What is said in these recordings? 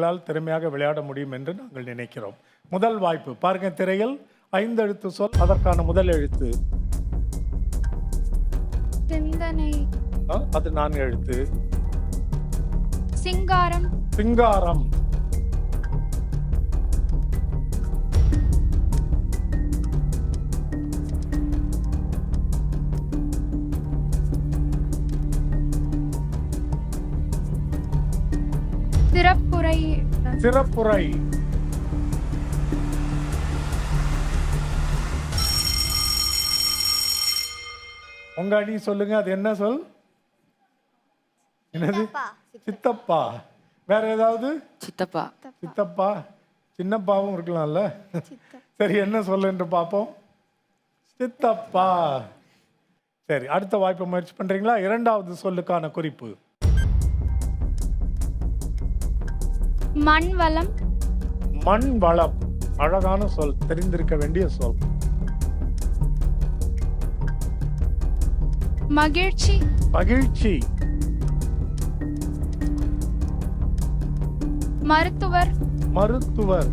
உங்களால் திறமையாக விளையாட முடியும் என்று நாங்கள் நினைக்கிறோம். முதல் வாய்ப்பு பாருங்க, திரையில் 5 எழுத்து சொல். அதற்கான முதல் எழுத்து சிந்தனை, அது 4 எழுத்து. சிங்காரம், சிங்காரம், சிறப்புரை, சிறப்புரை, உங்க அணி சொல்லுங்க, அது என்ன சொல்? என்னது? சித்தப்பா. வேற ஏதாவது? சித்தப்பா. சித்தப்பா, சின்னப்பாவும் இருக்கலாம்ல. சரி, என்ன சொல்லு என்று பார்ப்போம். சித்தப்பா. சரி, அடுத்த வாய்ப்பு முயற்சி பண்றீங்களா? இரண்டாவது சொல்லுக்கான குறிப்பு மண் வளம், மண் வளம். அழகான சொல், தெரிந்திருக்க வேண்டிய சொல். மகிழ்ச்சி, மகிழ்ச்சி, மருத்துவர், மருத்துவர்.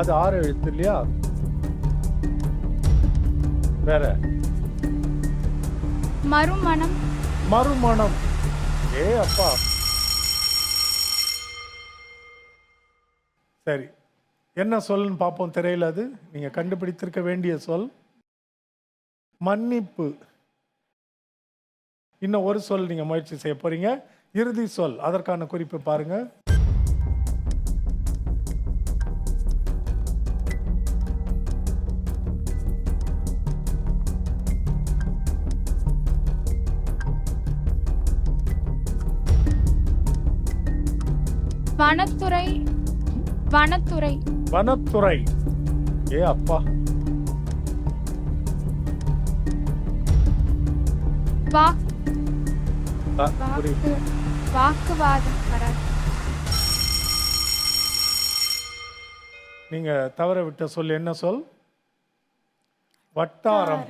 அது 6 எழுத்து இல்லையா? வேற? மறுமணம், மறுமணம். ஏ அப்பா. சரி, என்ன சொல்லுன்னு பார்ப்போம் திரையில். அது நீங்க கண்டுபிடித்திருக்க வேண்டிய சொல் மன்னிப்பு. இன்னும் ஒரு சொல் நீங்க முயற்சி செய்ய போறீங்க. இறுதி சொல், அதற்கான குறிப்பு பாருங்க. வனத்துறை, வனத்துறை, வனத்துறை. ஏ அப்பா. வாக்குவாதம். நீங்க தவற விட்ட சொல் என்ன சொல்? வட்டாரம்.